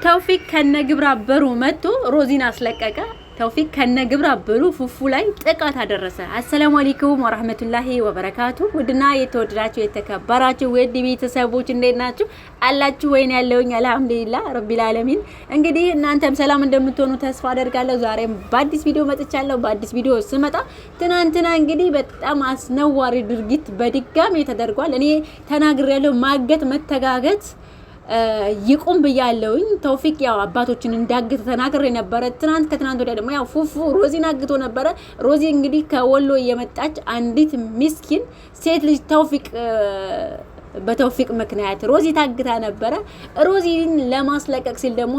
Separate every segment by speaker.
Speaker 1: ተውፊቅ ከነግብረ አበሩ መጥቶ ሮዚን አስለቀቀ። ተውፊቅ ከነግብረ አበሩ ፉፉ ላይ ጥቃት አደረሰ። አሰላሙ አለይኩም ወራህመቱላሂ ወበረካቱ። ውድና የተወደዳችሁ የተከበራችሁ ውድ ቤተሰቦች እንዴት ናችሁ? አላችሁ ወይን? ያለውኝ አልሐምዱሊላህ ረቢል ዓለሚን። እንግዲህ እናንተም ሰላም እንደምትሆኑ ተስፋ አደርጋለሁ። ዛሬም በአዲስ ቪዲዮ መጥቻለሁ። በአዲስ ቪዲዮ ስመጣ ትናንትና እንግዲህ በጣም አስነዋሪ ድርጊት በድጋሚ ተደርጓል። እኔ ተናግሬያለሁ። ማገት መተጋገት ይቁም ብያለሁኝ። ተውፊቅ ያው አባቶችን እንዳገተ ተናግሬ ነበረ። ከትናንት ወዲያ ደግሞ ያው ፉፉ ሮዚን አግቶ ነበረ። ሮዚ እንግዲህ ከወሎ የመጣች አንዲት ምስኪን ሴት ልጅ በተውፊቅ ምክንያት ሮዚ ታግታ ነበረ። ሮዚን ለማስለቀቅ ሲል ደግሞ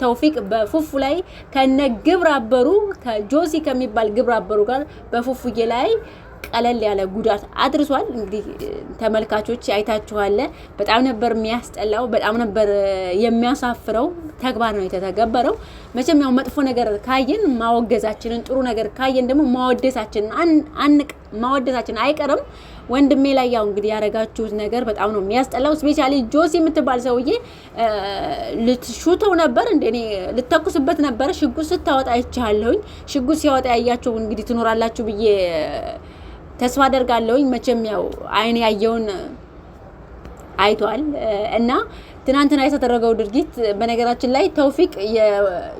Speaker 1: ተውፊቅ በፉፉ ላይ ከነግብረ አበሩ ከጆሲ ከሚባል ግብረ አበሩ ጋር በፉፉዬ ላይ ቀለል ያለ ጉዳት አድርሷል። እንግዲህ ተመልካቾች አይታችኋል። በጣም ነበር የሚያስጠላው፣ በጣም ነበር የሚያሳፍረው ተግባር ነው የተተገበረው። መቼም ያው መጥፎ ነገር ካየን ማወገዛችንን፣ ጥሩ ነገር ካየን ደግሞ ማወደሳችን አይቀርም። ወንድሜ ላይ ያው እንግዲህ ያረጋችሁት ነገር በጣም ነው የሚያስጠላው። ስፔሻሊ ጆሲ የምትባል ሰውዬ ልትሹተው ነበር እንደ እኔ ልተኩስበት ነበር። ሽጉጥ ስታወጣ አይቻለሁኝ። ሽጉጥ ሲያወጣ ያያችሁ እንግዲህ ትኖራላችሁ ብዬ ተስፋ አደርጋለሁኝ። መቼም ያው አይን ያየውን አይቷል እና ትናንትና የተደረገው ድርጊት በነገራችን ላይ ተውፊቅ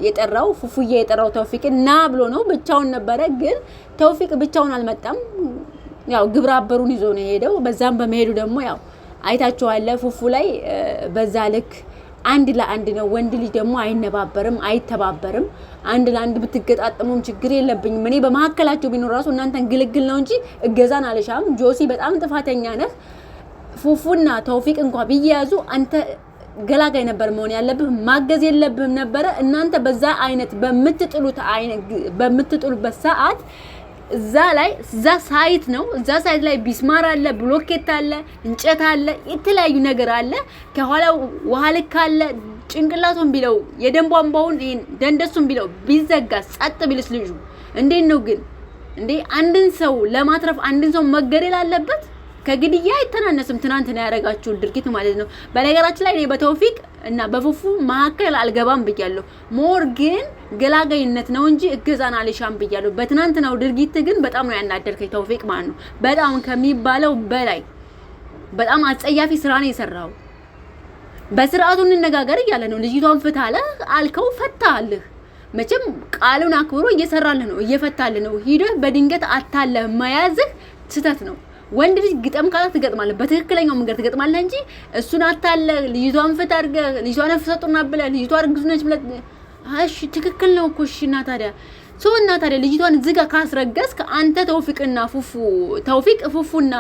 Speaker 1: የጠራው ፉፉዬ የጠራው ተውፊቅ ና ብሎ ነው። ብቻውን ነበረ፣ ግን ተውፊቅ ብቻውን አልመጣም። ያው ግብረ አበሩን ይዞ ነው የሄደው። በዛም በመሄዱ ደግሞ ያው አይታችኋል። ፉፉ ላይ በዛ ልክ አንድ ለአንድ ነው። ወንድ ልጅ ደግሞ አይነባበርም፣ አይተባበርም። አንድ ለአንድ ብትገጣጠሙም ችግር የለብኝም። እኔ በመሀከላቸው ቢኖር ራሱ እናንተን ግልግል ነው እንጂ እገዛን አልሻም። ጆሲ በጣም ጥፋተኛ ነህ። ፉፉና ተውፊቅ እንኳን ቢያያዙ አንተ ገላጋይ ነበር መሆን ያለብህ፣ ማገዝ የለብህም ነበረ። እናንተ በዛ አይነት በምትጥሉበት ሰዓት እዛ ሳይት ነው። እዛ ሳይት ላይ ቢስማር አለ፣ ብሎኬት አለ፣ እንጨት አለ፣ የተለያዩ ነገር አለ። ከኋላው ውሃ ልክ አለ። ጭንቅላቱን ቢለው የደም ቧንቧውን ደንደሱን ቢለው ቢዘጋ ጸጥ ቢልስ ልጁ እንዴት ነው ግን? እንዴ አንድን ሰው ለማትረፍ አንድን ሰው መገደል አለበት? ከግድያ አይተናነስም። ትናንትና ያደረጋችሁ ድርጊት ማለት ነው። በነገራችን ላይ እኔ በተውፊቅ እና በፉፉ መሀከል አልገባም ብያለሁ። ሞር ግን ገላጋይነት ነው እንጂ እገዛን አልሻም ብያለሁ። በትናንትናው ድርጊት ግን በጣም ነው ያናደርከኝ ተውፊቅ ማለት ነው። በጣም ከሚባለው በላይ በጣም አጸያፊ ስራ ነው የሰራው። በስርዓቱ እንነጋገር እያለ ነው። ልጅቷን ፍታ አለ አልከው፣ ፈታልህ። መቼም ቃሉን አክብሮ እየሰራልህ ነው፣ እየፈታልህ ነው። ሂደህ በድንገት አታለህ መያዝህ ስህተት ነው። ወንድ ልጅ ግጠም ካለ ትገጥማለህ፣ በትክክለኛው መንገድ ትገጥማለህ እንጂ እሱን አታለ ልጅቷን ፍታ አድርገህ ልጅቷን ፍሰጡና ብለህ ልጅቷ እርጉዝ ነች ብለህ እሺ ትክክል ነው እኮ እሺ። እና ታዲያ ልጅቷን እዚህ ጋር ካስረገዝክ አንተ ተውፊቅ ፉፉና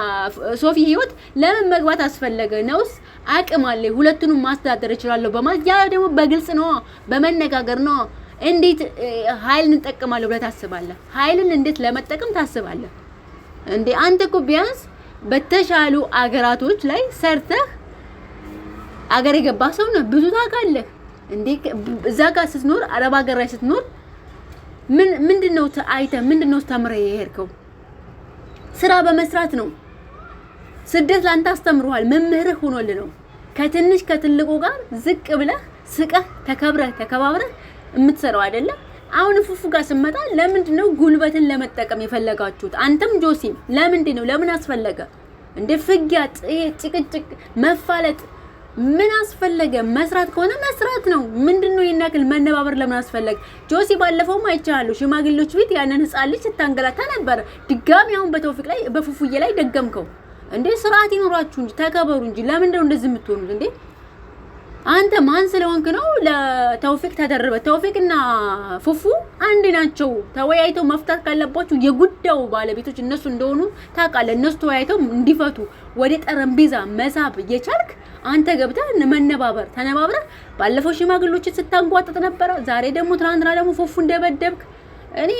Speaker 1: ሶፊ ህይወት ለምን መግባት አስፈለገ ነውስ? አቅም አለ ሁለቱንም ማስተዳደር እችላለሁ በማለት ያ ደግሞ በግልጽ ነው፣ በመነጋገር ነው። እንዴት ኃይል እንጠቀማለሁ ብለህ ታስባለህ? ኃይልን እንዴት ለመጠቀም ታስባለህ እንዴ? አንተ እኮ ቢያንስ በተሻሉ አገራቶች ላይ ሰርተህ አገር የገባ ሰው ነው፣ ብዙ ታውቃለህ እንዴ? እዛ ጋር ስትኖር አረብ ሀገር ላይ ስትኖር ምንድነው ምንድነው ተምረህ የሄድከው? ስራ በመስራት ነው። ስደት ላንተ አስተምሮሃል፣ መምህርህ ሆኖልህ ነው። ከትንሽ ከትልቁ ጋር ዝቅ ብለህ ስቀህ ተከባብረህ የምትሰራው አይደለም። አሁን ፉፉ ጋር ስመጣ ለምንድነው ጉልበትን ለመጠቀም የፈለጋችሁት? አንተም ጆሲም ለምንድነው? ለምን አስፈለገ እንደ ፍጊያ፣ ጭቅጭቅ፣ መፋለጥ ምን አስፈለገ? መስራት ከሆነ መስራት ነው። ምንድነው የናክል መነባበር ለምን አስፈለገ? ጆሲ ባለፈውም አይቻለሁ ሽማግሌዎች ፊት ያንን ህፃን ልጅ ስታንገላታ ነበር። ድጋሚ አሁን በተውፊቅ ላይ በፉፉዬ ላይ ደገምከው እንዴ? ስርዓት ይኖራችሁ እንጂ ተከበሩ እንጂ። ለምንድነው እንደዚህ የምትሆኑት እንዴ? አንተ ማን ስለሆንክ ነው ለተውፊቅ ተደረበ? ተውፊቅና ፉፉ አንድ ናቸው። ተወያይተው መፍታት ካለባቸው የጉዳዩ ባለቤቶች እነሱ እንደሆኑ ታውቃለህ። እነሱ ተወያይተው እንዲፈቱ ወደ ጠረጴዛ መሳብ እየቻልክ አንተ ገብተህ ተነባብረህ ባለፈው ሽማግሌዎችን ስታንጓጥጥ ነበረ። ዛሬ ደግሞ ትናንትና ደግሞ ፉፉ እንደበደብክ እኔ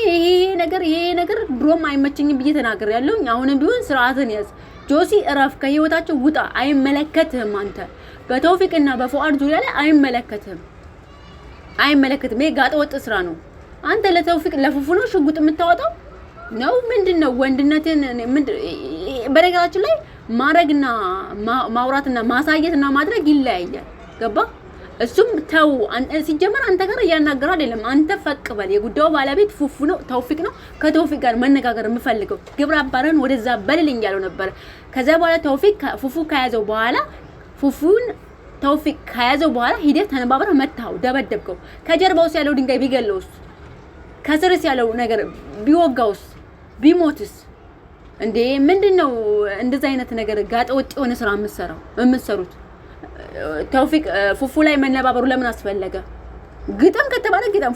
Speaker 1: ይሄ ነገር ድሮም አይመቸኝም ብዬ ተናግሬያለሁ። አሁንም ቢሆን ስርዓትን ያዝ። ጆሲ እረፍ፣ ከህይወታቸው ውጣ። አይመለከትህም። አንተ በተውፊቅና በፉአድ ዙሪያ ላይ አይመለከትህም። ይሄ ጋጠ ወጥ ስራ ነው። አንተ ለተውፊቅ ለፉፉ ነው ሽጉጥ የምታወጣው ነው? ምንድነው ወንድነትን? በነገራችን ላይ ማድረግና ማውራትና ማሳየትና ማድረግ ይለያያል። ገባ? እሱም ተው ሲጀመር አንተ ጋር እያናገረ አይደለም። አንተ ፈቅበል። የጉዳዩ ባለቤት ፉፉ ነው ተውፊቅ ነው። ከተውፊቅ ጋር መነጋገር የምፈልገው ግብረ አባረን ወደዛ በልልኝ ያለው ነበር። ከዛ በኋላ ተውፊቅ ፉፉ ከያዘው በኋላ ተውፊቅ ከያዘው በኋላ ሂደህ ተነባብረህ መታው ደበደብከው። ከጀርባውስ ያለው ድንጋይ ቢገለውስ? ከስርስ ያለው ነገር ቢወጋውስ? ቢሞትስ? እንዴ ምንድነው እንደዛ አይነት ነገር ጋጠ ወጥ የሆነ ስራ የምትሰሩት? ተውፊቅ ፉፉ ላይ መነባበሩ ለምን አስፈለገ? ግጠም ከተባለ ግጠም።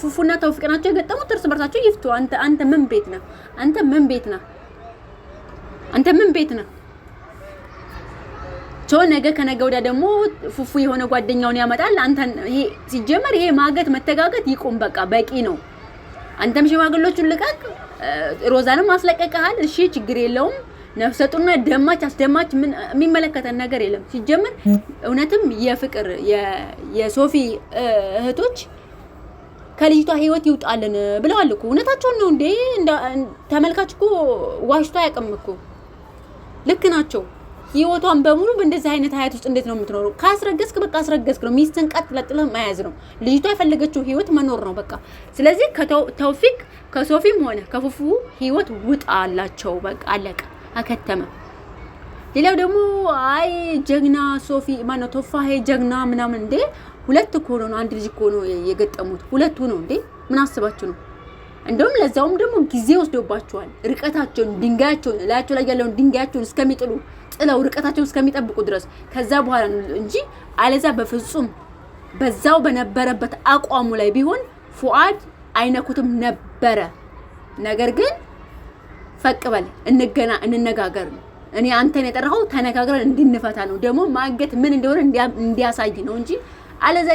Speaker 1: ፉፉና ተውፊቅ ናቸው የገጠሙት። እርስ በርሳቸው ይፍቱ። አንተ ምን ቤት ነህ? አንተ ምን ቤት ነህ? ነገ ከነገ ወዲያ ደግሞ ፉፉ የሆነ ጓደኛውን ያመጣል። አንተን ይሄ ሲጀመር ይሄ ማገት መተጋገት ይቁም። በቃ በቂ ነው። አንተም ሽማግሎቹን ልቀቅ። ሮዛንም አስለቀቀሃል። እሺ ችግር የለውም። ነፍሰ ጡርና ደማች አስደማች ምን የሚመለከተን ነገር የለም። ሲጀመር እውነትም የፍቅር የሶፊ እህቶች ከልጅቷ ህይወት ይውጣልን ብለዋል እኮ። እውነታቸውን ነው እንዴ? ተመልካች እኮ ዋሽቶ አያውቅም እኮ። ልክ ናቸው። ህይወቷን በሙሉ በእንደዚህ አይነት ሀያት ውስጥ እንዴት ነው የምትኖረው? ካስረገዝክ በቃ አስረገዝክ ነው። ሚስትን ቀጥ ለጥለህ መያዝ ነው። ልጅቷ የፈለገችው ህይወት መኖር ነው በቃ። ስለዚህ ተውፊቅ ከሶፊም ሆነ ከፉፉ ህይወት ውጣ አላቸው። በቃ አለቀ፣ አከተመ። ሌላው ደግሞ አይ ጀግና ሶፊ ማነው ቶፋሄ ጀግና ምናምን እንዴ! ሁለት እኮ ነው አንድ ልጅ እኮ ነው የገጠሙት። ሁለቱ ነው እንዴ! ምን አስባችሁ ነው? እንደውም ለዛውም ደግሞ ጊዜ ወስዶባቸዋል። ርቀታቸውን ድንጋያቸውን ላያቸው ላይ ያለውን ድንጋያቸውን እስከሚጥሉ ጥለው ርቀታቸውን እስከሚጠብቁ ድረስ ከዛ በኋላ ነው እንጂ አለዛ በፍጹም በዛው በነበረበት አቋሙ ላይ ቢሆን ፉአድ አይነኩትም ነበረ። ነገር ግን ፈቅበል እንነጋገር ነው። እኔ አንተን የጠራኸው ተነጋግረን እንድንፈታ ነው። ደግሞ ማገት ምን እንደሆነ እንዲያሳይ ነው እንጂ አለዛ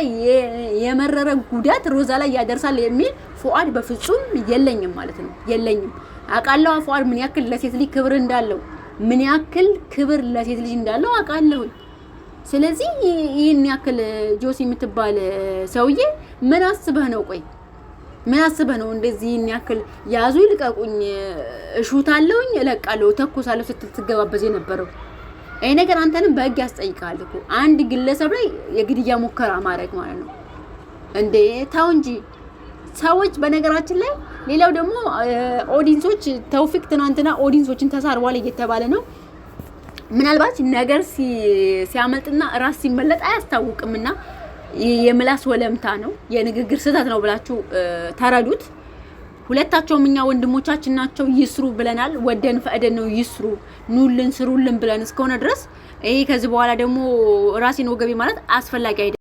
Speaker 1: የመረረ ጉዳት ሮዛ ላይ ያደርሳል የሚል ፉአድ በፍጹም የለኝም ማለት ነው። የለኝም። አውቃለሁ ፉአድ ምን ያክል ለሴት ልጅ ክብር እንዳለው፣ ምን ያክል ክብር ለሴት ልጅ እንዳለው አውቃለሁ። ስለዚህ ይሄን ያክል ጆሲ የምትባል ሰውዬ ምን አስበህ ነው? ቆይ ምን አስበህ ነው እንደዚህ ይሄን ያክል ያዙ ይልቀቁኝ፣ እሹታለሁኝ፣ እለቃለሁ፣ ተኩሳለሁ ስትል ትገባበዝ የነበረው? ይሄ ነገር አንተንም በህግ ያስጠይቃል እኮ። አንድ ግለሰብ ላይ የግድያ ሙከራ ማድረግ ማለት ነው እንዴ! ታው እንጂ ሰዎች። በነገራችን ላይ ሌላው ደግሞ ኦዲንሶች ተውፊቅ ትናንትና ኦዲንሶችን ተሳርቧል እየተባለ ነው። ምናልባት ነገር ሲያመልጥና ራስ ሲመለጥ አያስታውቅምና የምላስ ወለምታ ነው፣ የንግግር ስህተት ነው ብላችሁ ተረዱት። ሁለታቸውም እኛ ወንድሞቻችን ናቸው፣ ይስሩ ብለናል። ወደን ፈቅደን ነው ይስሩ፣ ኑልን፣ ስሩልን ብለን እስከሆነ ድረስ ይሄ ከዚህ በኋላ ደግሞ ራሴን ወገቤ ማለት አስፈላጊ አይደለም።